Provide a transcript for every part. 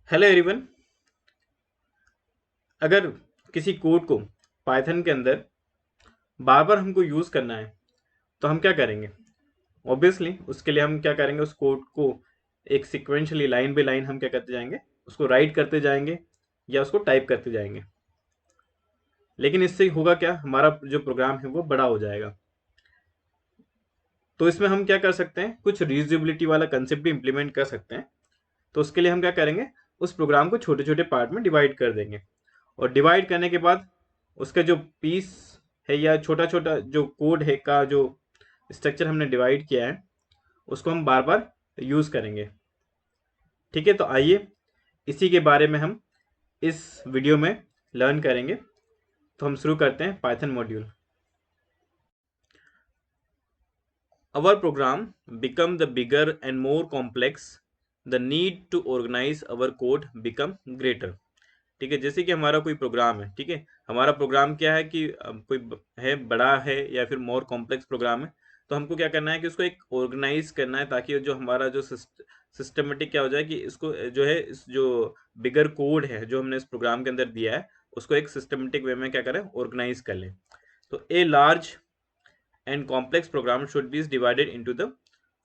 Hello everyone. अगर किसी code को पाइथन के अंदर बार बार हमको यूज़ करना है तो हम क्या करेंगे? ऑब्वियसली उसके लिए हम क्या करेंगे, उस कोड को एक सिक्वेंशली लाइन बाय लाइन हम क्या करते जाएंगे, उसको राइट करते जाएंगे या उसको टाइप करते जाएंगे। लेकिन इससे होगा क्या, हमारा जो प्रोग्राम है वो बड़ा हो जाएगा। तो इसमें हम क्या कर सकते हैं, कुछ रीयूजेबिलिटी वाला कंसेप्ट भी इंप्लीमेंट कर सकते हैं। तो उसके लिए हम क्या करेंगे, उस प्रोग्राम को छोटे छोटे पार्ट में डिवाइड कर देंगे और डिवाइड करने के बाद उसका जो पीस है या छोटा छोटा जो कोड है का जो स्ट्रक्चर हमने डिवाइड किया है उसको हम बार बार यूज़ करेंगे। ठीक है, तो आइए इसी के बारे में हम इस वीडियो में लर्न करेंगे। तो हम शुरू करते हैं Python module. Our program become the bigger and more complex, the need to organize our code become greater। ठीक है, जैसे कि हमारा कोई प्रोग्राम है, ठीक है, हमारा प्रोग्राम क्या है कि है बड़ा है या फिर मोर कॉम्प्लेक्स प्रोग्राम है, तो हमको क्या करना है कि उसको एक ऑर्गेनाइज करना है ताकि जो हमारा जो सिस्टमेटिक क्या हो जाए कि इसको जो है इस जो बिगर कोड है जो हमने इस प्रोग्राम के अंदर दिया है उसको एक सिस्टमेटिक वे में क्या करें, ऑर्गेनाइज कर लें। तो a large and complex program should be divided into the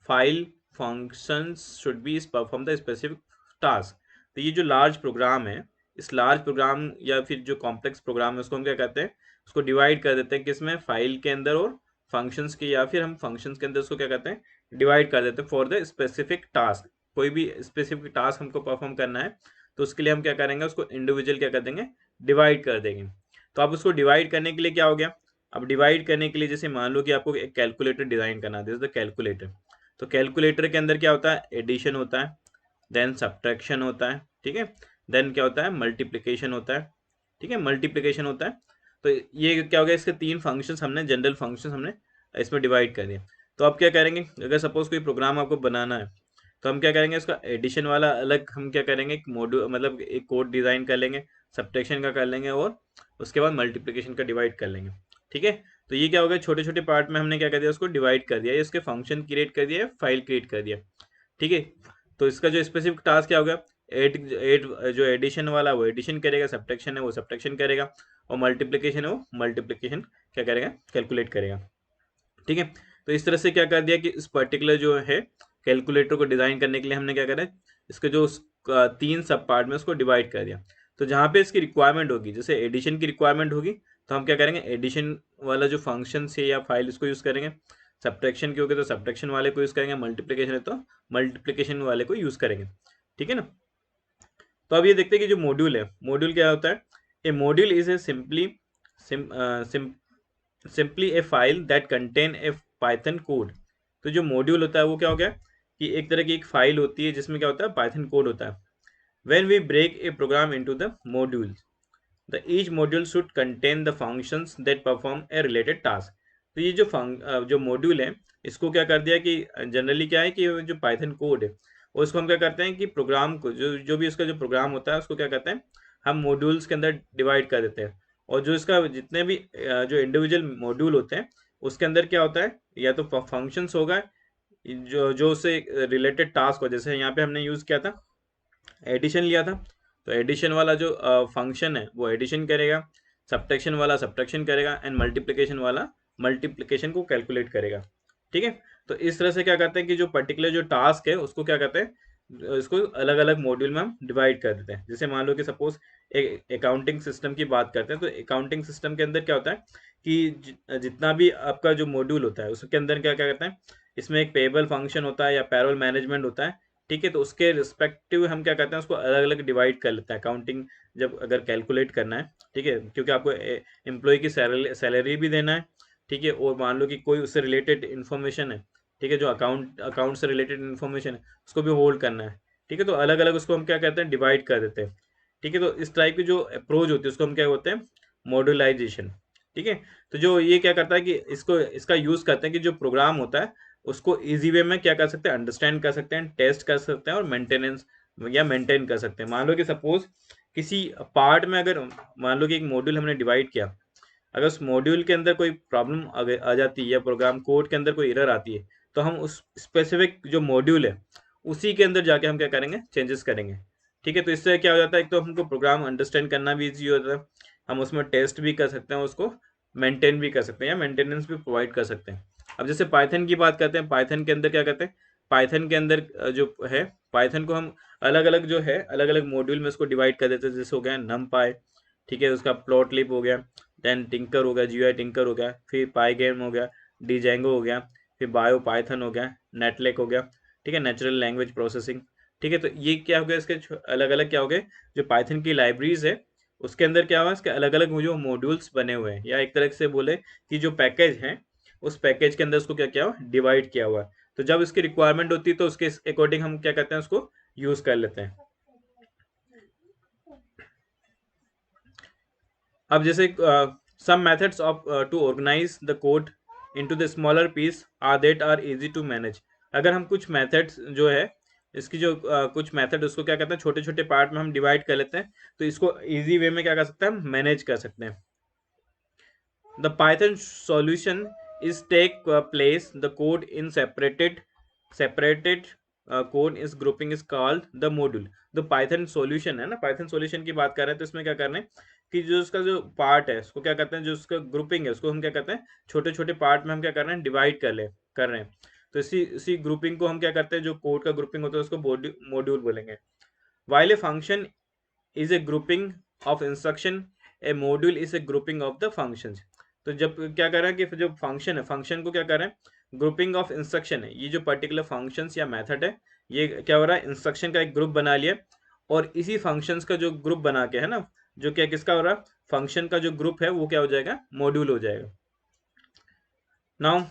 file functions should be perform the specific task। तो ये जो लार्ज प्रोग्राम है, इस लार्ज प्रोग्राम या फिर जो कॉम्प्लेक्स प्रोग्राम है उसको हम क्या कहते हैं, उसको डिवाइड कर देते हैं किसमें, फाइल के अंदर और फंक्शंस के, या फिर हम फंक्शंस के अंदर उसको क्या कहते हैं, डिवाइड कर देते हैं फॉर द स्पेसिफिक टास्क। कोई भी स्पेसिफिक टास्क हमको परफॉर्म करना है तो उसके लिए हम क्या करेंगे, उसको इंडिविजुअल क्या कर देंगे, डिवाइड कर देंगे। तो अब उसको डिवाइड करने के लिए क्या हो गया, अब डिवाइड करने के लिए जैसे मान लो कि आपको एक कैलकुलेटर डिजाइन करना है, दिस इज द कैलकुलेटर। तो कैलकुलेटर के अंदर क्या होता है, एडिशन होता है, देन सब्ट्रैक्शन होता है, ठीक है, देन क्या होता है, मल्टीप्लिकेशन होता है, ठीक है, मल्टीप्लिकेशन होता है। तो ये क्या हो गया, इसके तीन फंक्शंस हमने, जनरल फंक्शंस हमने इसमें डिवाइड कर दिए। तो अब क्या करेंगे, अगर सपोज कोई प्रोग्राम आपको बनाना है तो हम क्या करेंगे, इसका एडिशन वाला अलग हम क्या करेंगे, एक मॉड्यूल मतलब एक कोड डिजाइन कर लेंगे, सब्ट्रैक्शन का कर लेंगे और उसके बाद मल्टीप्लिकेशन का डिवाइड कर लेंगे। ठीक है, तो ये क्या हो गया, छोटे छोटे पार्ट में हमने क्या कर दिया, उसको डिवाइड कर दिया, इसके फंक्शन क्रिएट कर दिया, फाइल क्रिएट कर दिया। ठीक है, तो इसका जो स्पेसिफिक टास्क क्या होगा, एड एड जो एडिशन वाला वो एडिशन करेगा, सब्ट्रैक्शन है वो सब्ट्रैक्शन करेगा और मल्टीप्लिकेशन है वो मल्टीप्लिकेशन क्या करेगा, कैलकुलेट करेगा। ठीक है, तो इस तरह से क्या कर दिया कि इस पर्टिकुलर जो है कैलकुलेटर को डिजाइन करने के लिए हमने क्या करा, इसके जो तीन सब पार्ट में उसको डिवाइड कर दिया। तो जहाँ पे इसकी रिक्वायरमेंट होगी, जैसे एडिशन की रिक्वायरमेंट होगी तो हम क्या करेंगे, एडिशन वाला जो फंक्शन है या फाइल उसको यूज करेंगे, सब्ट्रैक्शन की होगी तो सब्ट्रैक्शन वाले को यूज करेंगे, मल्टीप्लिकेशन है तो मल्टीप्लिकेशन वाले को यूज करेंगे। ठीक है ना। तो अब ये देखते हैं कि जो मॉड्यूल है, मॉड्यूल क्या होता है, a module is a simply a file that contain a Python code. तो जो मॉड्यूल होता है वो क्या हो गया कि एक तरह की एक फाइल होती है जिसमें क्या होता है, पाइथन कोड होता है। When we break a program into the modules, the each module should contain the functions that perform a related task. तो ये जो जो मॉड्यूल है इसको क्या कर दिया कि जनरली क्या है कि जो पाइथन कोड है उसको हम क्या करते हैं कि प्रोग्राम को जो जो भी उसका जो प्रोग्राम होता है उसको क्या करते हैं, हम मॉड्यूल्स के अंदर डिवाइड कर देते हैं। और जो इसका जितने भी जो इंडिविजुअल मॉड्यूल होते हैं उसके अंदर क्या होता है, या तो फंक्शंस होगा जो जो उससे रिलेटेड टास्क हो, जैसे यहाँ पे हमने यूज़ किया था, एडिशन लिया था, तो एडिशन वाला जो फंक्शन है वो एडिशन करेगा, सब्ट्रैक्शन वाला सब्ट्रैक्शन करेगा एंड मल्टीप्लिकेशन वाला मल्टीप्लिकेशन को कैलकुलेट करेगा। ठीक है, तो इस तरह से क्या करते हैं कि जो पर्टिकुलर जो टास्क है उसको क्या करते हैं, इसको अलग अलग मॉड्यूल में हम डिवाइड कर देते हैं। जैसे मान लो कि सपोज एक अकाउंटिंग सिस्टम की बात करते हैं, तो अकाउंटिंग सिस्टम के अंदर क्या होता है कि जितना भी आपका जो मॉड्यूल होता है उसके अंदर क्या क्या करते हैं, इसमें एक पेबल फंक्शन होता है या पैरोल मैनेजमेंट होता है। ठीक है, तो उसके रिस्पेक्टिव हम क्या करते हैं, उसको अलग अलग डिवाइड कर लेते हैं अकाउंटिंग जब अगर कैलकुलेट करना है। ठीक है, क्योंकि आपको एम्प्लॉय की सैलरी भी देना है। ठीक है, और मान लो कि कोई उससे रिलेटेड इन्फॉर्मेशन है, ठीक है, जो अकाउंट अकाउंट से रिलेटेड इन्फॉर्मेशन है उसको भी होल्ड करना है। ठीक है, तो अलग अलग उसको हम क्या कहते हैं, डिवाइड कर देते हैं। ठीक है, तो इस टाइप की जो अप्रोच होती है उसको हम क्या बोलते हैं, मॉड्यूलाइजेशन। ठीक है, तो जो ये क्या करता है कि इसको इसका यूज करते हैं कि जो प्रोग्राम होता है उसको इजी वे में क्या कर सकते हैं, अंडरस्टैंड कर सकते हैं, टेस्ट कर सकते हैं और मेंटेनेंस या मेंटेन कर सकते हैं। मान लो कि सपोज किसी पार्ट में अगर मान लो कि एक मॉड्यूल हमने डिवाइड किया, अगर उस मॉड्यूल के अंदर कोई प्रॉब्लम आ जाती है या प्रोग्राम कोड के अंदर कोई एरर आती है तो हम उस स्पेसिफिक जो मॉड्यूल है उसी के अंदर जाके हम क्या करेंगे, चेंजेस करेंगे। ठीक है। तो इससे क्या हो जाता है, एक तो हमको प्रोग्राम अंडरस्टैंड करना भी इजी होता है, हम उसमें टेस्ट भी कर सकते हैं, उसको मेंटेन भी कर सकते हैं या मेंटेनेंस भी प्रोवाइड कर सकते हैं। अब जैसे पाइथन की बात करते हैं, पाइथन के अंदर क्या करते हैं, पाइथन के अंदर जो है, पाइथन को हम अलग अलग जो है अलग अलग मॉड्यूल में उसको डिवाइड कर देते हैं। जैसे हो गया नमपाई, ठीक है, उसका प्लॉट लिप हो गया, देन टिंकर हो गया, जीयूआई टिंकर हो गया, फिर पाईगेम हो गया, डिजेंगो हो गया, फिर बायो पाइथन हो गया, नेटलेक हो गया, ठीक है, नेचुरल लैंग्वेज प्रोसेसिंग। ठीक है, तो ये क्या हो गया, इसके अलग अलग क्या हो गए, जो पाइथन की लाइब्रेरीज है उसके अंदर क्या हुआ, इसके अलग अलग जो मॉड्यूल्स बने हुए हैं, या एक तरह से बोले कि जो पैकेज है उस पैकेज के अंदर उसको क्या किया हुआ, डिवाइड किया हुआ है। तो जब इसकी रिक्वायरमेंट होती है तो उसके अकॉर्डिंग हम क्या करते हैं, उसको यूज कर लेते हैं। अब जैसे some methods of to organize the code into the smaller piece are that are easy to manage. अगर हम कुछ मेथड्स जो है, इसकी जो कुछ मेथड उसको क्या कहते हैं, छोटे छोटे पार्ट में हम डिवाइड कर लेते हैं, तो इसको इजी वे में क्या कर सकते हैं, हम मैनेज कर सकते हैं। The Python solution is take place the code in separated code is grouping is called the module। the Python solution है ना, Python solution की बात कर रहे हैं, तो इसमें क्या करना है कि जो उसका जो पार्ट है उसको क्या कहते हैं, जो उसका ग्रुपिंग है उसको हम क्या कहते हैं, छोटे छोटे पार्ट में हम क्या कर रहे हैं, डिवाइड कर रहे हैं। तो इसी ग्रुपिंग को हम क्या करते हैं, जो कोड का ग्रुपिंग होता है उसको मॉड्यूल बोलेंगे। while a function is a grouping of instruction, a module is a grouping of the functions। तो जब क्या कर रहे हैं कि जो फंक्शन है, फंक्शन को क्या कर रहे हैं, ग्रुपिंग ऑफ इंस्ट्रक्शन है, ये जो पर्टिकुलर फंक्शंस या मेथड है, ये क्या हो रहा है, इंस्ट्रक्शन का एक ग्रुप बना लिया, और इसी फंक्शंस का जो ग्रुप बना के है ना, जो क्या किसका हो रहा है, फंक्शन का जो ग्रुप है वो क्या हो जाएगा, मॉड्यूल हो जाएगा। Now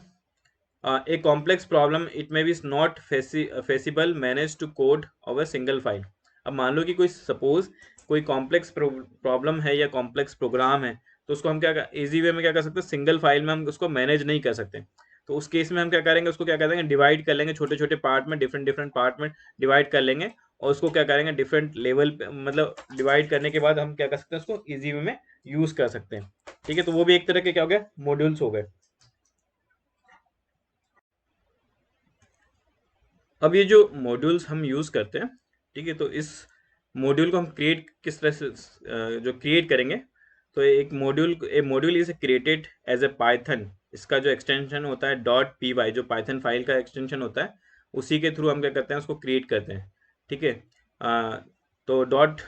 a complex problem it may be not feasible managed to code of a single file। अब मान लो कि कोई सपोज कोई कॉम्प्लेक्स प्रॉब्लम है या कॉम्प्लेक्स प्रोग्राम है, तो उसको हम क्या इजी वे में क्या कर सकते हैं, सिंगल फाइल में हम उसको मैनेज नहीं कर सकते। तो उस केस में हम क्या करेंगे, उसको क्या करेंगे, डिवाइड कर लेंगे छोटे छोटे पार्ट में, डिफरेंट डिफरेंट पार्ट में डिवाइड कर लेंगे, और उसको क्या करेंगे, डिफरेंट लेवल पे, मतलब डिवाइड करने के बाद हम क्या कर सकते हैं, उसको इजी वे में यूज कर सकते हैं। ठीक है, तो वो भी एक तरह के क्या हो गए, मॉड्यूल्स हो गए। अब ये जो मॉड्यूल्स हम यूज़ करते हैं, ठीक है, तो इस मॉड्यूल को हम क्रिएट किस तरह से जो क्रिएट करेंगे, तो a module is created as a Python. इसका जो एक्सटेंशन होता है डॉट पी वाई, जो पाइथन फाइल का एक्सटेंशन होता है, उसी के थ्रू हम क्या करते हैं, उसको क्रिएट करते हैं। ठीक है, तो dot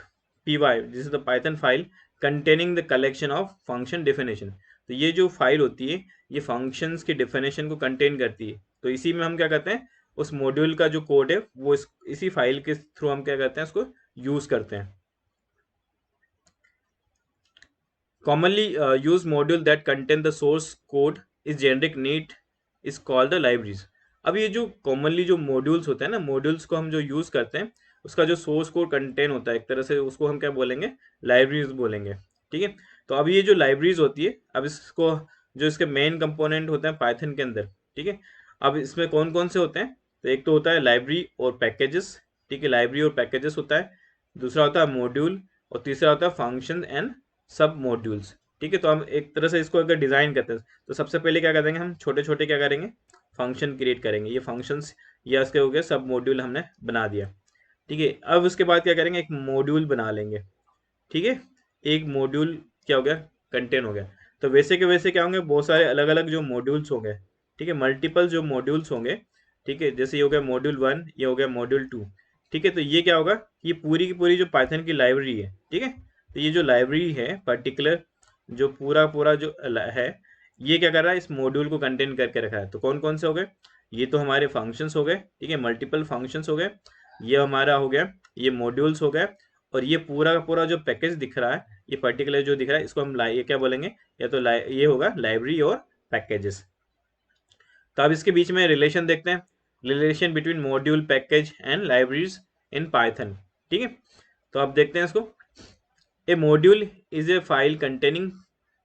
P why this is the Python file containing the collection of function definition. तो ये जो फाइल होती है ये फंक्शंस की डेफिनेशन को कंटेन करती है। तो इसी में हम क्या करते हैं, उस मॉड्यूल का जो कोड है वो इसी फाइल के थ्रू हम क्या करते हैं, उसको यूज करते हैं। commonly used module that contain the source code is generic need is called the libraries। अब ये जो कॉमनली जो मॉड्यूल्स होते हैं ना, मॉड्यूल्स को हम जो यूज करते हैं, उसका जो सोर्स कोड कंटेन होता है एक तरह से, उसको हम क्या बोलेंगे, लाइब्रेरीज बोलेंगे। ठीक है, तो अब ये जो लाइब्रेरीज होती है, अब इसको जो इसके मेन कंपोनेंट होते हैं पाइथन के अंदर, ठीक है, अब इसमें कौन कौन से होते हैं, तो एक तो होता है लाइब्रेरी और पैकेजेस। ठीक है, लाइब्रेरी और पैकेजेस होता है, दूसरा होता है मॉड्यूल, और तीसरा होता है फंक्शन एंड सब मॉड्यूल्स। ठीक है, तो हम एक तरह से इसको अगर डिजाइन करते हैं, तो सबसे पहले क्या करेंगे, हम छोटे छोटे क्या करेंगे, फंक्शन क्रिएट करेंगे। ये फंक्शंस या इसके हो गए सब मॉड्यूल हमने बना दिया। ठीक है, अब उसके बाद क्या करेंगे, एक मॉड्यूल बना लेंगे। ठीक है, एक मॉड्यूल क्या हो गया, कंटेन हो गया। तो वैसे के वैसे क्या होंगे, बहुत सारे अलग अलग जो मॉड्यूल्स होंगे। ठीक है, मल्टीपल जो मॉड्यूल्स होंगे। ठीक है, जैसे ये हो गया मॉड्यूल 1, ये हो गया मॉड्यूल 2। ठीक है, तो ये क्या होगा, ये पूरी की पूरी जो पाइथन की लाइब्रेरी है। ठीक है, तो ये जो लाइब्रेरी है पर्टिकुलर, जो पूरा पूरा जो है, ये क्या कर रहा है, इस मॉड्यूल को कंटेन करके रखा है। तो कौन कौन से हो गए, ये तो हमारे फंक्शंस हो गए। ठीक है, मल्टीपल फंक्शंस हो गए, ये हमारा हो गया, ये मॉड्यूल्स हो गए, और ये पूरा का पूरा जो पैकेज दिख रहा है, ये पर्टिकुलर जो दिख रहा है, इसको हम ये क्या बोलेंगे, या तो ये होगा लाइब्रेरी और पैकेजेस। तो अब इसके बीच में रिलेशन देखते हैं, relation between module, package and libraries in Python. ठीक है, तो अब देखते हैं इसको। A module is a file containing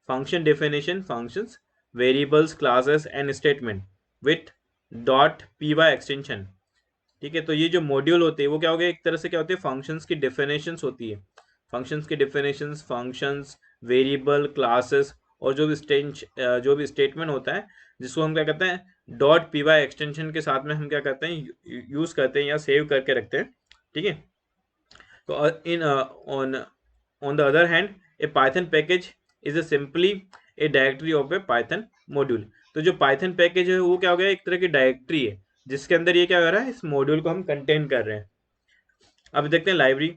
function definition, functions, variables, classes and statement with .py extension। ठीक है, तो ये जो मॉड्यूल होते हैं वो क्या हो गया, एक तरह से क्या होते हैं, फंक्शंस की डेफिनेशंस होती है। फंक्शंस की डेफिनेशंस, फंक्शंस, वेरिएबल, क्लासेस, और जो भी स्टेटमेंट होता है, जिसको हम क्या करते हैं, डॉट पी वाई एक्सटेंशन के साथ में हम क्या करते हैं, यूज करते हैं या सेव करके रखते हैं। ठीक है, in on the other hand a python package is a simply a directory of a python module। तो जो पाइथन पैकेज है वो क्या हो गया, एक तरह की डायरेक्टरी है जिसके अंदर ये क्या कर रहा है, इस मॉड्यूल को हम कंटेन कर रहे हैं। अब देखते हैं library.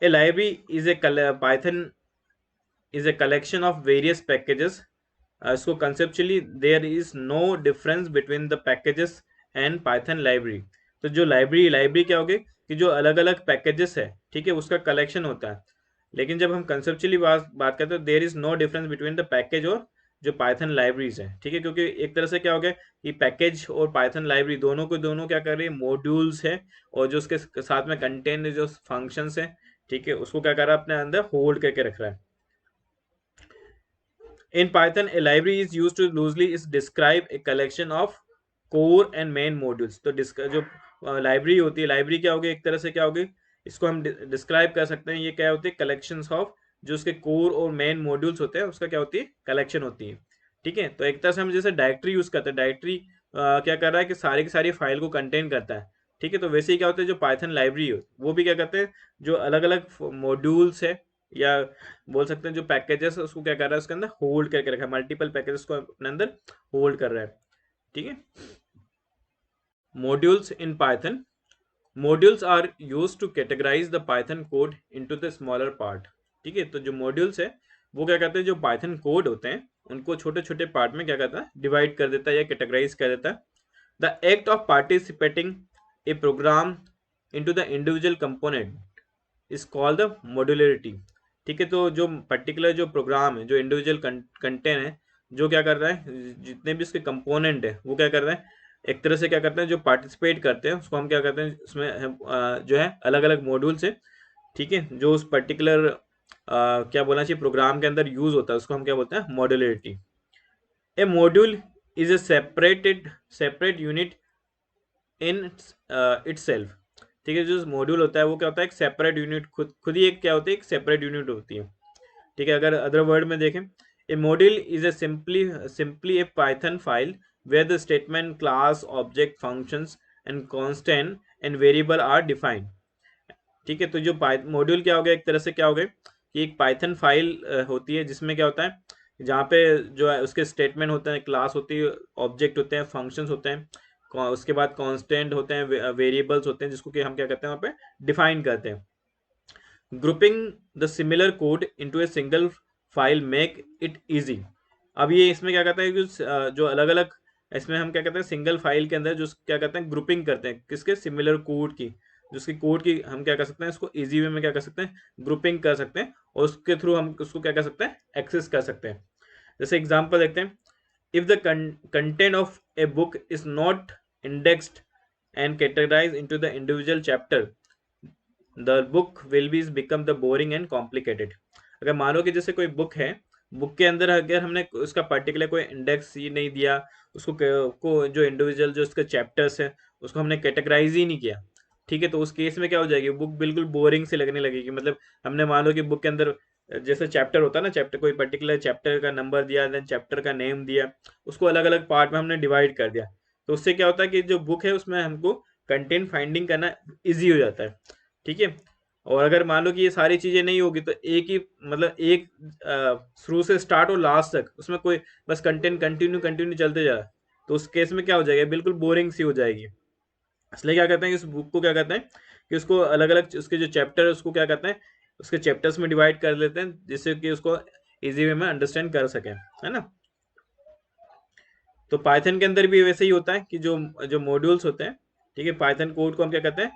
A library is a Python is a collection of various packages। इसको conceptually there is no difference between the packages and python library। तो जो लाइब्रेरी क्या होगी कि जो अलग अलग पैकेजेस है, ठीक है, उसका कलेक्शन होता है। लेकिन जब हम कंसेप्चुअली बात करते हैं there is no difference between the package और जो पाइथन लाइब्रेरीज है, ठीक है, क्योंकि एक तरह से क्या हो गया कि पैकेज और पाइथन लाइब्रेरी दोनों को दोनों क्या कर रही है, मॉड्यूल्स है, और जो उसके साथ में कंटेंट जो फंक्शंस है, ठीक है, उसको क्या कर रहा है, अपने अंदर होल्ड करके रख रहा है। In Python, a library is used to loosely is describe a collection of core and main modules। तो जो लाइब्रेरी होती है, लाइब्रेरी क्या होगी, एक तरह से क्या होगी, इसको हम डिस्क्राइब कर सकते हैं, ये क्या होती है, कलेक्शंस ऑफ जो उसके कोर और मेन मॉड्यूल्स होते हैं उसका क्या होती है, कलेक्शन होती है। ठीक है, तो एक तरह से हम जैसे डायरेक्टरी यूज करते हैं, डायरेक्टरी क्या कर रहा है कि सारी की सारी फाइल को कंटेन करता है। ठीक है, तो वैसे ही क्या होता है जो पाइथन लाइब्रेरी हो वो भी क्या करते हैं, जो अलग अलग मॉड्यूल्स है या बोल सकते हैं जो पैकेजेस है उसको क्या कर रहा है, उसके अंदर होल्ड करके रखा है, मल्टीपल पैकेजेस को अपने अंदर होल्ड कर रहा है। ठीक है, modules in Python. Modules are used to categorize the Python code into the smaller part. ठीक है, तो जो मॉड्यूल्स है वो क्या करते हैं, जो पाइथन कोड होते हैं उनको छोटे छोटे पार्ट में क्या करता है, डिवाइड कर देता है या कैटेगराइज कर देता है। The act of participating A program into the individual component is called the modularity. ठीक है, तो जो पर्टिकुलर जो प्रोग्राम है, जो इंडिविजुअल कंटेंट है, जो क्या कर रहा है, जितने भी उसके कंपोनेंट है वो क्या कर रहे हैं, एक तरह से क्या करते हैं, जो पार्टिसिपेट करते हैं उसको हम क्या करते हैं, उसमें जो है अलग अलग मॉड्यूल से, ठीक है, जो उस पर्टिकुलर क्या बोलना चाहिए प्रोग्राम के अंदर यूज होता है उसको हम क्या बोलते हैं, modularity. A module is A separate unit in itself. ठीक है, जो मॉड्यूल होता है वो क्या होता है, एक सेपरेट यूनिट, खुद खुद ही एक क्या होती है, एक सेपरेट यूनिट होती है। ठीक है, अगर अदर वर्ड में देखें, a module is a simply a Python file where the statement, class, object, functions and constant and variable are defined. ठीक है, तो जो मॉड्यूल क्या हो गया, एक तरह से क्या हो गया कि एक पाइथन फाइल होती है जिसमें क्या होता है, जहाँ पे जो है उसके स्टेटमेंट होते हैं, क्लास होती है, ऑब्जेक्ट होते हैं, फंक्शंस होते हैं, उसके बाद कांस्टेंट होते हैं, वेरिएबल्स होते हैं, जिसको कि हम क्या करते हैं वहाँ पे डिफाइन करते हैं। Grouping the similar code into a single file make it easy. अब ये इसमें क्या कहते हैं कि जो अलग अलग, इसमें हम क्या कहते हैं, सिंगल फाइल के अंदर जो क्या कहते हैं, ग्रुपिंग करते हैं किसके, सिमिलर कोड की, जिसकी कोड की हम क्या कर सकते हैं, इसको इजी वे में क्या कर सकते हैं, ग्रुपिंग कर सकते हैं, और उसके थ्रू हम उसको क्या कर सकते हैं, एक्सेस कर सकते हैं। जैसे एग्जांपल देखते हैं, if the content of a book is not indexed and categorized into the individual chapter, the book will be become the boring and complicated। अगर मान लो कि जैसे कोई बुक है, बुक के अंदर अगर हमने उसका पर्टिकुलर कोई इंडेक्स ही नहीं दिया, उसको को जो इंडिविजुअल जो उसके चैप्टर्स है उसको हमने कैटेगराइज ही नहीं किया, ठीक है, तो उस केस में क्या हो जाएगी, बुक बिल्कुल बोरिंग से लगने लगेगी। मतलब हमने मान लो कि बुक के अंदर जैसे चैप्टर होता है ना, चैप्टर कोई पर्टिकुलर चैप्टर का नंबर दिया, देन चैप्टर का नेम दिया, उसको अलग अलग पार्ट में हमने डिवाइड कर दिया, तो उससे क्या होता है कि जो बुक है उसमें हमको कंटेंट फाइंडिंग करना ईजी हो जाता है। ठीक है, और अगर मान लो कि ये सारी चीजें नहीं होगी तो एक ही मतलब एक शुरू से स्टार्ट और लास्ट तक उसमें कोई बस कंटेंट कंटिन्यू कंटिन्यू चलते जा रहा है, तो उस केस में क्या हो जाएगा, बिल्कुल बोरिंग सी हो जाएगी। इसलिए क्या कहते हैं, इस बुक को क्या कहते हैं कि उसको अलग अलग उसके जो चैप्टर है उसको क्या कहते हैं, उसके चैप्टर्स में डिवाइड कर लेते हैं जिससे कि उसको इजी वे में अंडरस्टैंड कर सकें, है ना। तो पाइथन के अंदर भी वैसे ही होता है कि जो जो मॉड्यूल्स होते हैं, ठीक है, पाइथन कोड को हम क्या कहते हैं,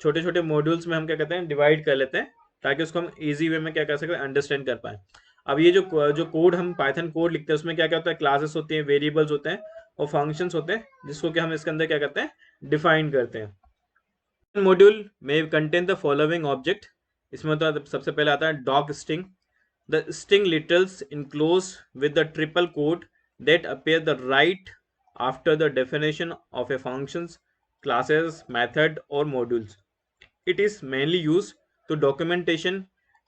छोटे छोटे मॉड्यूल्स में हम क्या कहते हैं, डिवाइड कर लेते हैं, ताकि उसको हम इजी वे में क्या कर सकें, अंडरस्टैंड कर पाए। अब ये जो कोड हम पाइथन कोड लिखते हैं उसमें क्या क्या होता है, क्लासेस होती हैं, वेरिएबल्स होते हैं और फंक्शंस होते हैं, जिसको कि हम इसके अंदर क्या करते हैं, डिफाइन करते हैं। मॉड्यूल में कंटेन द फॉलोइंग ऑब्जेक्ट। इसमें तो सबसे पहले आता है doc string. The string literals enclose with the triple code that appear the right after the definition of a functions, classes, method or modules. It is mainly used to documentation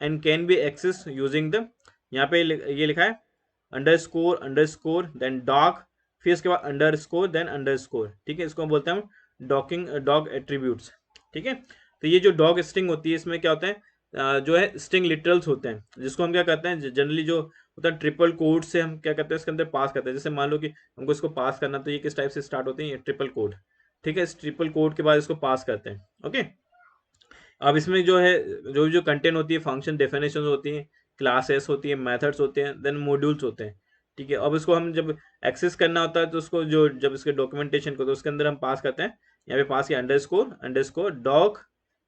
and can be accessed using the, यहाँ पे ये लिखा है underscore underscore then dock, फिर इसके बाद underscore then underscore. ठीक है, इसको हम बोलते हैं डॉकिंग डॉग एट्रीब्यूट्स। ठीक है, तो ये जो डॉग स्ट्रिंग होती है इसमें क्या होता है, जो है स्ट्रिंग लिटरल्स होते हैं, जिसको हम क्या करते हैं जनरली जो होता है ट्रिपल कोड से हम क्या करते हैं इसके अंदर पास करते हैं। जैसे मान लो कि हमको इसको पास करना, तो ये किस टाइप से स्टार्ट होते हैं, ये ट्रिपल कोड, ठीक है। इस ट्रिपल कोड के बाद इसको पास करते हैं, ओके। अब इसमें जो है जो जो कंटेंट होती है, फंक्शन डेफिनेशन होती है, क्लासेस होती है, मेथड्स होते हैं, देन मॉड्यूल्स होते हैं, ठीक है। अब इसको हम जब एक्सेस करना होता है तो उसको जो जब इसके डॉक्यूमेंटेशन को, तो उसके अंदर हम पास करते हैं, यहाँ पे पास किया अंडरस्कोर अंडरस्कोर डॉग,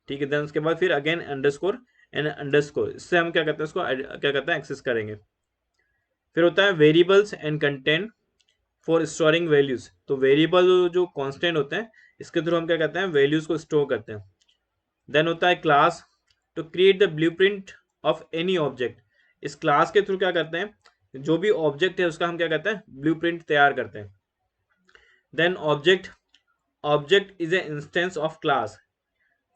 ठीक है। देन उसके बाद फिर अगेन अंडरस्कोर एंड अंडरस्कोर, इससे हम क्या करते हैं इसको क्या करते हैं एक्सेस करेंगे। फिर होता है variables and content for storing values. तो वेरिएबल जो कांस्टेंट होते हैं इसके थ्रू हम क्या करते हैं वैल्यूज को स्टोर करते हैं। देन होता है class to create the blueprint of any object. इस क्लास के थ्रू क्या करते हैं, जो भी ऑब्जेक्ट है उसका हम क्या करते हैं ब्लूप्रिंट तैयार करते हैं। Then object, object is a instance of class,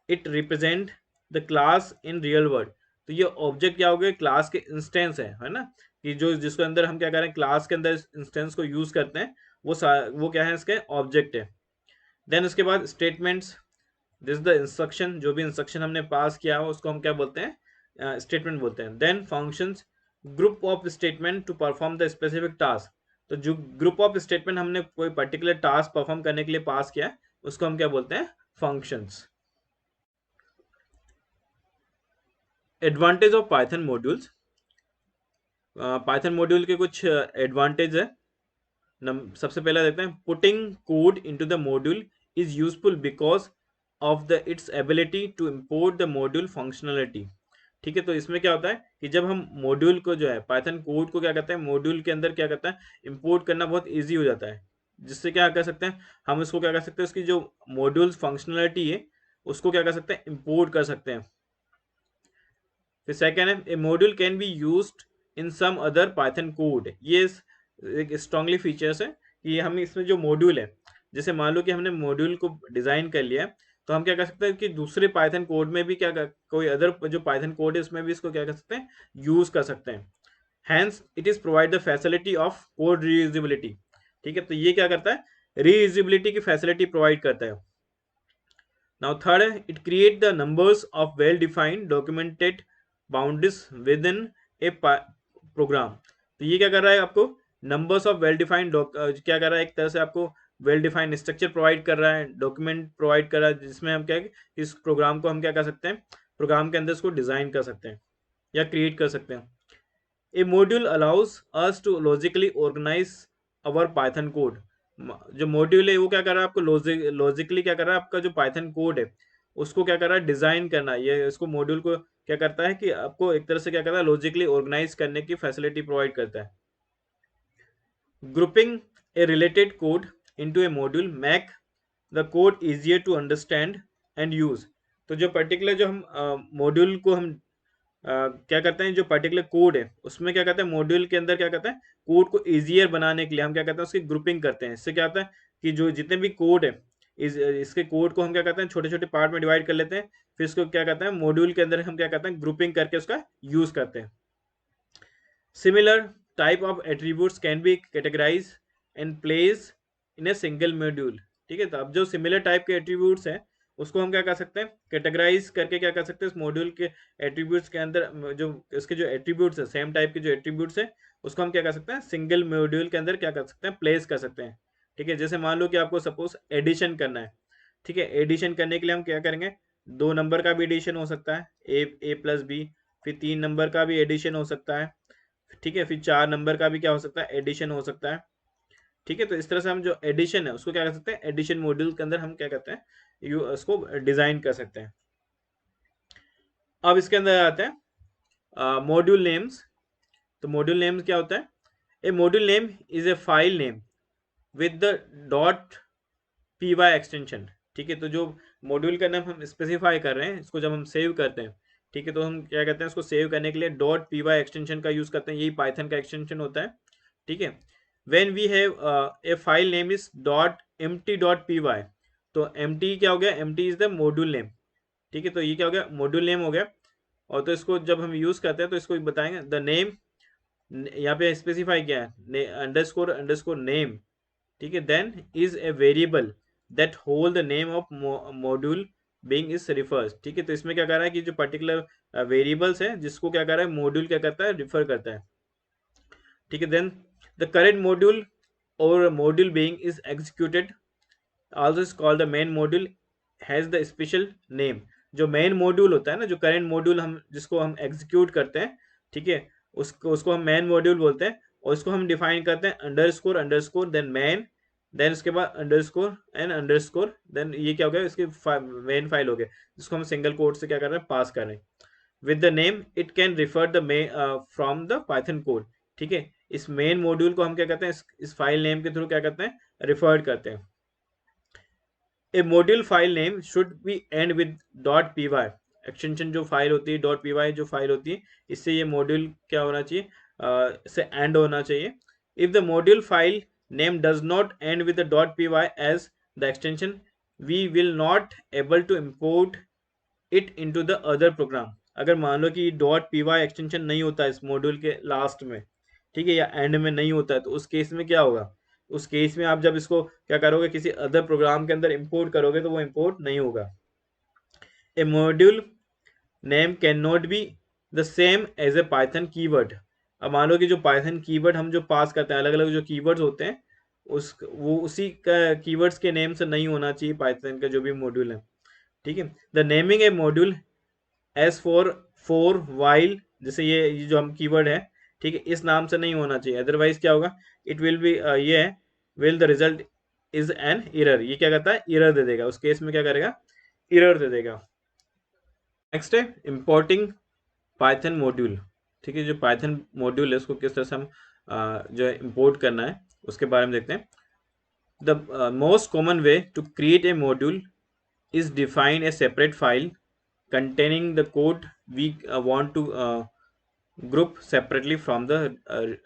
it represent the class in real world. तो ये ऑब्जेक्ट क्या हो गया, क्लास के इंस्टेंस है ना, कि जो जिसके अंदर हम क्या करें क्लास के अंदर इंस्टेंस को यूज करते हैं, वो क्या है इसके ऑब्जेक्ट है। देन उसके बाद स्टेटमेंट्स, दिस द इंस्ट्रक्शन, जो भी इंस्ट्रक्शन हमने पास किया हो उसको हम क्या बोलते हैं स्टेटमेंट बोलते हैं। Then functions, group of statement to perform the specific task. तो जो ग्रुप ऑफ स्टेटमेंट हमने कोई पर्टिकुलर टास्क परफॉर्म करने के लिए पास किया है उसको हम क्या बोलते हैं functions. Advantage of Python modules, Python module के कुछ एडवांटेज है। सबसे पहला देखते हैं, putting code into the module is useful because of the its ability to import the module functionality. ठीक है, तो इसमें क्या होता है कि जब हम मॉड्यूल को जो है पाइथन कोड को क्या करते हैं मॉड्यूल के अंदर क्या करता है इंपोर्ट करना बहुत ईजी हो जाता है, जिससे क्या कर सकते हैं हम इसको क्या कर सकते हैं उसकी जो मॉड्यूल फंक्शनलिटी है उसको क्या कर सकते हैं इंपोर्ट कर सकते हैं। फिर सेकेंड है, a module can be used in some other Python code. ये एक स्ट्रांगली फीचर्स है कि हम इसमें जो मॉड्यूल है, जैसे मान लो कि हमने मॉड्यूल को डिजाइन कर लिया है, तो हम क्या कर सकते हैं कि दूसरे पाइथन कोड में भी कोई अदर जो पाइथन कोड है उसमें भी इसको क्या कर सकते हैं यूज कर सकते हैं। Hence it is provide the facility of code reusability. ठीक है, तो ये क्या करता है रीयूजेबिलिटी की फैसिलिटी प्रोवाइड करता है। नाउ थर्ड है, it create the numbers of well defined documented boundaries within a program. तो ये क्या कर रहा है आपको नंबर्स ऑफ वेल डिफाइंड क्या कर रहा है एक तरह से आपको वेल डिफाइंड स्ट्रक्चर प्रोवाइड कर रहा है, डॉक्यूमेंट प्रोवाइड कर रहा है, जिसमें हम क्या इस प्रोग्राम को हम क्या कर सकते हैं प्रोग्राम के अंदर इसको डिजाइन कर सकते हैं या क्रिएट कर सकते हैं। A module allows us to logically organize our Python code. जो मॉड्यूल है वो क्या कर रहा है आपको लॉजिकली क्या कर रहा है आपका जो पाइथन कोड है उसको क्या कर रहा है डिजाइन करना। ये इसको मॉड्यूल को क्या करता है कि आपको एक तरह से क्या करता है लॉजिकली ऑर्गेनाइज करने की फैसिलिटी प्रोवाइड करता है। Grouping a related code into a module make the code easier to understand and use. तो जो पर्टिकुलर जो हम मॉड्यूल को हम क्या करते हैं जो पर्टिकुलर कोड है उसमें क्या करते हैं मॉड्यूल के अंदर क्या करते हैं कोड को इजियर बनाने के लिए हम क्या करते हैं उसकी ग्रुपिंग करते हैं। इससे क्या होता है कि जो जितने भी कोड है इसके कोड को हम क्या करते हैं छोटे छोटे पार्ट में डिवाइड कर लेते हैं, फिर इसको क्या करते हैं मॉड्यूल के अंदर हम क्या करते हैं ग्रुपिंग करके उसका यूज करते हैं। Similar type of attributes can be categorize and place in a single module. ठीक है, तो अब जो सिमिलर टाइप के एट्रीब्यूट्स हैं उसको हम क्या कर सकते हैं कैटेगराइज करके क्या कर सकते हैं इस मॉड्यूल के एट्रीब्यूट्स के अंदर जो इसके जो एट्रीब्यूट्स है सेम टाइप के जो एट्रीब्यूट्स है उसको हम क्या कर सकते हैं सिंगल मॉड्यूल के अंदर क्या कर सकते हैं प्लेस कर सकते हैं। ठीक है, जैसे मान लो कि आपको सपोज एडिशन करना है, ठीक है, एडिशन करने के लिए हम क्या करेंगे 2 नंबर का भी एडिशन हो सकता है ए प्लस बी, फिर 3 नंबर का भी एडिशन हो सकता है, ठीक है, फिर 4 नंबर का भी क्या हो सकता है एडिशन हो सकता है। ठीक है, तो इस तरह से हम जो एडिशन है उसको क्या कर सकते हैं एडिशन मॉड्यूल के अंदर हम क्या करते हैं उसको डिजाइन कर सकते हैं। अब इसके अंदर आते हैं मॉड्यूल नेम्स। तो मॉड्यूल नेम्स क्या होता है, a module name is a file name with the dot P Y extension. ठीक है, तो जो मॉड्यूल का नाम हम स्पेसिफाई कर रहे हैं इसको जब हम सेव करते हैं, ठीक है, तो हम क्या करते हैं इसको सेव करने के लिए डॉट पी वाई एक्सटेंशन का यूज करते हैं, यही पाइथन का एक्सटेंशन होता है। ठीक है, when we have a file name is dot M T dot P Y, तो एम टी क्या हो गया M T is the module name. ठीक है, तो ये क्या हो गया मॉड्यूल नेम हो गया, और तो इसको जब हम यूज करते हैं तो इसको बताएंगे द नेम, यहाँ पे स्पेसिफाई किया है अंडरस्कोर अंडरस्कोर नेम। ठीक है, then is a variable that hold the name of module being is refers, ठीक है। तो इसमें क्या कर रहा है कि जो पर्टिकुलर वेरिएबल्स है जिसको क्या कर रहा है मॉड्यूल क्या करता है, रिफर करता है, ठीक है। देन द करेंट मॉड्यूल और module being is executed also is called the main module has the special name। जो मेन मॉड्यूल होता है ना, जो करेंट मॉड्यूल हम जिसको हम एग्जीक्यूट करते हैं, ठीक है, उसको हम मेन मॉड्यूल बोलते हैं। और इसको हम डिफाइन करते हैं underscore underscore then main, then उसके बाद अंडरस्कोर एंड अंडरस्कोर, देन ये क्या हो गया, इसकी मेन फाइल हो गया जिसको हम सिंगल कोड से क्या कर रहे हैं, पास कर रहे हैं। With the name it can refer the from the Python code, ठीक है। इस मेन मॉड्यूल को हम क्या करते हैं, इस फाइल नेम के थ्रू क्या करते हैं, रिफर करते हैं। A module file name should be end with .py extension, जो फाइल होती है .py जो फाइल होती है, इससे ये मॉड्यूल क्या होना चाहिए, से एंड होना चाहिए। If the module file name does not end with .py as the extension we will not able to import it into the other program. अगर मान लो कि .py एक्सटेंशन नहीं होता इस मॉड्यूल के लास्ट में, ठीक है, या एंड में नहीं होता है, तो उस केस में क्या होगा, उस केस में आप जब इसको क्या करोगे, किसी अदर प्रोग्राम के अंदर इंपोर्ट करोगे तो वो इंपोर्ट नहीं होगा। A module name can not be the same as a Python keyword. अब मान लो कि जो पाइथन कीवर्ड हम जो पास करते हैं, अलग अलग जो कीवर्ड्स होते हैं, वो उसी का कीवर्ड्स के नेम से नहीं होना चाहिए पाइथन का जो भी मॉड्यूल है, ठीक है। The naming a module as for while, जैसे ये जो हम कीवर्ड है, ठीक है, इस नाम से नहीं होना चाहिए, अदरवाइज क्या होगा, इट विल बी ये है will the result is an error, ये क्या करता है, एरर दे देगा, उस केस में क्या करेगा, एरर दे देगा। नेक्स्ट है इंपोर्टिंग पाइथन मॉड्यूल, ठीक है। जो पाइथन मॉड्यूल है उसको किस तरह से हम जो है इंपोर्ट करना है उसके बारे में देखते हैं। The most common way to create a module is define a separate file containing the code we want to group separately from the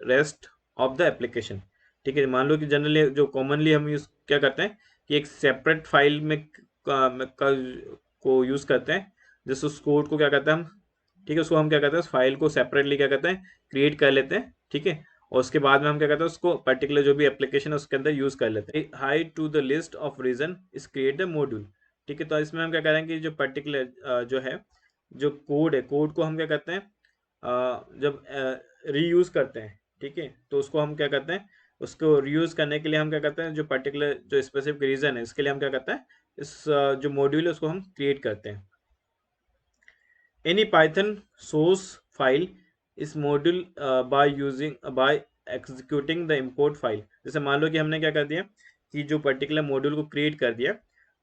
rest of the application, ठीक है। मान लो कि जनरली जो कॉमनली हम यूज क्या करते हैं कि एक सेपरेट फाइल में को यूज करते हैं, जिस उस कोड को क्या करते हैं हम, ठीक है, उसको हम क्या करते हैं, उस फाइल को सेपरेटली क्या करते हैं, क्रिएट कर लेते हैं, ठीक है। और उसके बाद में हम क्या करते हैं, उसको पर्टिकुलर जो भी एप्लीकेशन है उसके अंदर यूज कर लेते हैं। Hide to the list of reason is create the module, ठीक है। तो इसमें हम क्या करेंगे, जो पर्टिकुलर जो है जो कोड है, कोड को हम क्या करते हैं, जब रीयूज करते हैं, ठीक है, तो उसको हम क्या करते हैं, उसको रीयूज करने के लिए हम क्या करते हैं, जो पर्टिकुलर जो स्पेसिफिक रीजन है इसके लिए हम क्या करते हैं, इस जो मॉड्यूल है उसको हम क्रिएट करते हैं। Any Python source file is module by executing the import file. जैसे मान लो कि हमने क्या कर दिया कि जो पर्टिकुलर मॉड्यूल को क्रिएट कर दिया,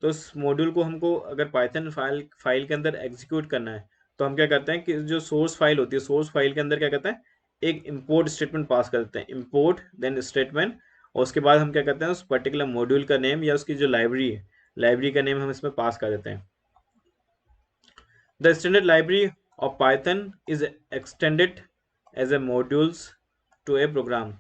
तो उस मॉड्यूल को हमको अगर पाइथन फाइल के अंदर एग्जीक्यूट करना है, तो हम क्या करते हैं कि जो सोर्स फाइल होती है, सोर्स फाइल के अंदर क्या करते हैं, एक इम्पोर्ट स्टेटमेंट पास कर देते हैं, इम्पोर्ट देन स्टेटमेंट। और उसके बाद हम क्या करते हैं, उस पर्टिकुलर मॉड्यूल का नेम या उसकी जो लाइब्रेरी है, लाइब्रेरी का नेम हम इसमें पास कर देते हैं। The standard library of Python is extended as a modules to a program,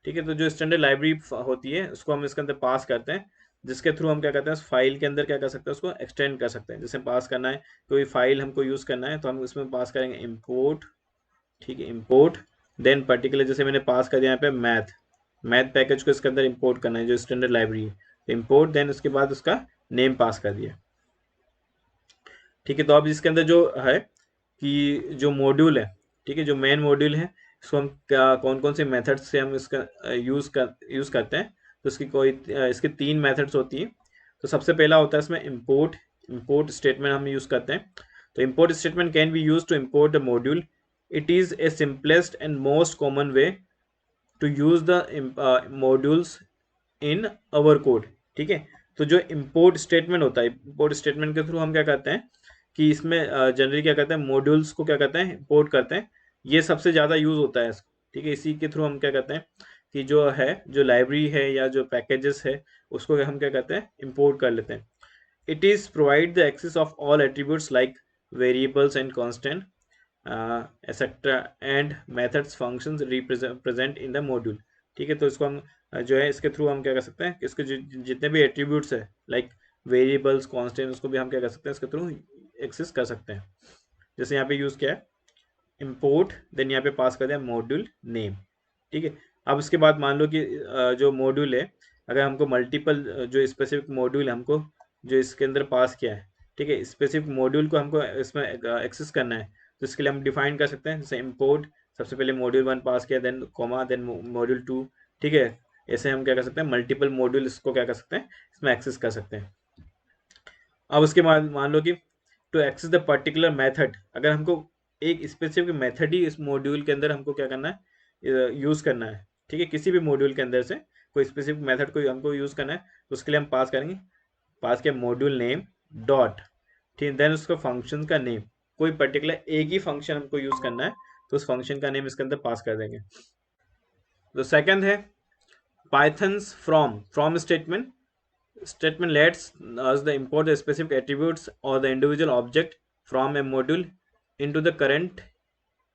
ठीक है। तो जो स्टैंडर्ड लाइब्रेरी होती है उसको हम इसके अंदर पास करते हैं, जिसके थ्रू हम क्या करते हैं, उस फाइल के अंदर क्या कर सकते हैं, उसको एक्सटेंड कर सकते हैं। जैसे पास करना है, कोई फाइल हमको यूज़ करना है, तो हम इसमें पास करेंगे इम्पोर्ट, ठीक है, इम्पोर्ट देन पर्टिकुलर, जैसे मैंने पास कर दिया यहाँ पे मैथ पैकेज को इसके अंदर इम्पोर्ट करना है, जो स्टैंडर्ड लाइब्रेरी है, इम्पोर्ट देन उसके बाद उसका नेम पास कर दिया, ठीक है। तो अब इसके अंदर जो है कि जो मॉड्यूल है, ठीक है, जो मेन मॉड्यूल है, इसको हम क्या कौन कौन से मेथड्स से हम इसका यूज़ करते हैं, तो इसकी 3 मेथड्स होती हैं। तो सबसे पहला होता है इसमें इंपोर्ट स्टेटमेंट हम यूज़ करते हैं। तो import statement can be use to import the module, it is a simplest and most common way to use the modules in our code, ठीक है। तो जो इंपोर्ट स्टेटमेंट होता है, इंपोर्ट स्टेटमेंट के थ्रू हम क्या करते हैं कि इसमें जनरली क्या करते हैं, मॉड्यूल्स को क्या करते हैं, इंपोर्ट करते हैं। ये सबसे ज़्यादा यूज़ होता है, ठीक है। इसी के थ्रू हम क्या करते हैं कि जो है, जो लाइब्रेरी है या जो पैकेजेस है, उसको हम क्या करते हैं, इंपोर्ट कर लेते हैं। It is provide the access of all attributes like variables and constant etcetera and methods functions represent in the module, ठीक है। तो इसको हम जो है इसके थ्रू हम क्या कर सकते हैं कि इसके जितने भी एट्रीब्यूट्स है लाइक वेरिएबल्स कॉन्स्टेंट, उसको भी हम क्या कर सकते हैं, इसके थ्रू एक्सेस कर सकते हैं। जैसे यहाँ पे यूज़ किया है इम्पोर्ट, देन यहाँ पे पास कर दिया मॉड्यूल नेम, ठीक है। अब इसके बाद मान लो कि जो मॉड्यूल है, अगर हमको मल्टीपल जो स्पेसिफिक मॉड्यूल है हमको जो इसके अंदर पास किया है, ठीक है, स्पेसिफिक मॉड्यूल को हमको इसमें एक्सेस करना है, तो इसके लिए हम डिफाइन कर सकते हैं, जैसे इम्पोर्ट, सबसे पहले मॉड्यूल 1 पास किया, देन कॉमा, देन मॉड्यूल 2। ठीक है, ऐसे हम क्या कर सकते हैं, मल्टीपल मॉड्यूल इसको क्या कर सकते हैं, इसमें एक्सेस कर सकते हैं। अब उसके बाद मान लो कि to access the particular method, अगर हमको एक स्पेसिफिक मेथड ही इस मॉड्यूल के अंदर हमको क्या करना है, यूज करना है। ठीक है, किसी भी मॉड्यूल के अंदर से कोई स्पेसिफिक मेथड को हमको यूज करना है, तो उसके लिए हम पास करेंगे, पास किया मॉड्यूल नेम डॉट, ठीक है, देन उसका फंक्शन का नेम, कोई पर्टिकुलर एक ही फंक्शन हमको यूज करना है, तो उस फंक्शन का नेम इसके अंदर पास कर देंगे। तो सेकंड है pythons from statement lets us the import the specific attributes or the individual object from a module into the current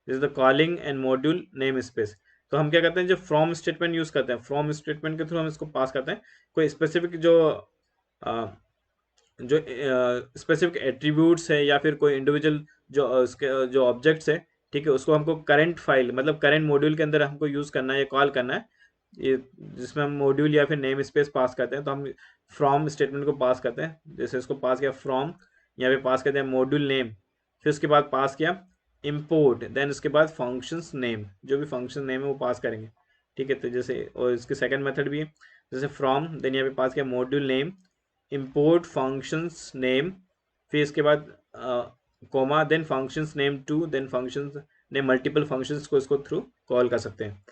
is the calling and module namespace। तो हम क्या करते हैं, जो फ्रॉम स्टेटमेंट यूज करते हैं, फ्रॉम स्टेटमेंट के through हम इसको पास करते हैं कोई स्पेसिफिक जो स्पेसिफिक एट्रीब्यूट्स है या फिर कोई इंडिविजुअल जो उसके जो ऑब्जेक्ट्स है, ठीक है, उसको हमको करंट फाइल मतलब करंट मॉड्यूल के अंदर हमको यूज करना है या कॉल करना है, ये जिसमें हम मॉड्यूल या फिर नेम स्पेस पास करते हैं, तो हम फ्रॉम स्टेटमेंट को पास करते हैं। जैसे इसको पास किया फ्रॉम, यहाँ पे पास करते हैं मॉड्यूल नेम, फिर उसके बाद पास किया इम्पोर्ट, देन उसके बाद फंक्शंस नेम, जो भी फंक्शन नेम है वो पास करेंगे। ठीक है, तो जैसे और इसके सेकंड मेथड भी है, जैसे फ्रॉम, देन यहाँ पे पास किया module name, import functions name, फिर इसके बाद comma, then functions name two, then functions ने मल्टीपल functions को इसको थ्रू कॉल कर सकते हैं।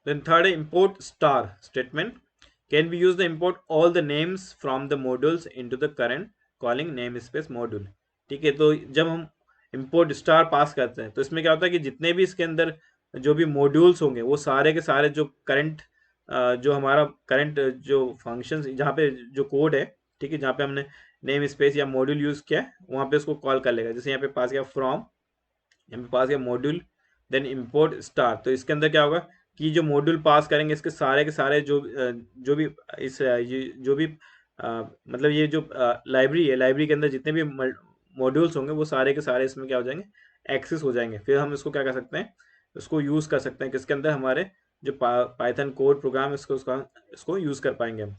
Then third है import star statement, can we use the import all the names from the modules into the current calling namespace module। ठीक है, तो जब हम import star पास करते हैं, तो इसमें क्या होता है कि जितने भी इसके अंदर जो भी मॉड्यूल्स होंगे वो सारे के सारे जो करंट जो हमारा करंट जो फंक्शंस जहाँ पे जो कोड है, ठीक है, जहाँ पे हमने नेम स्पेस या मॉड्यूल यूज किया है वहाँ पे उसको कॉल कर लेगा। जैसे यहाँ पे पास किया फ्रॉम, यहाँ पे पास किया मॉड्यूल, देन इंपोर्ट स्टार, तो इसके अंदर क्या होगा कि जो मॉड्यूल पास करेंगे इसके सारे के सारे जो भी इस ये जो भी मतलब ये जो लाइब्रेरी है, लाइब्रेरी के अंदर जितने भी मॉड्यूल्स होंगे वो सारे के सारे इसमें क्या हो जाएंगे, एक्सेस हो जाएंगे। फिर हम इसको क्या कर सकते हैं, उसको यूज कर सकते हैं किसके अंदर, हमारे जो पाइथन कोड प्रोग्राम इसको इसको यूज कर पाएंगे हम।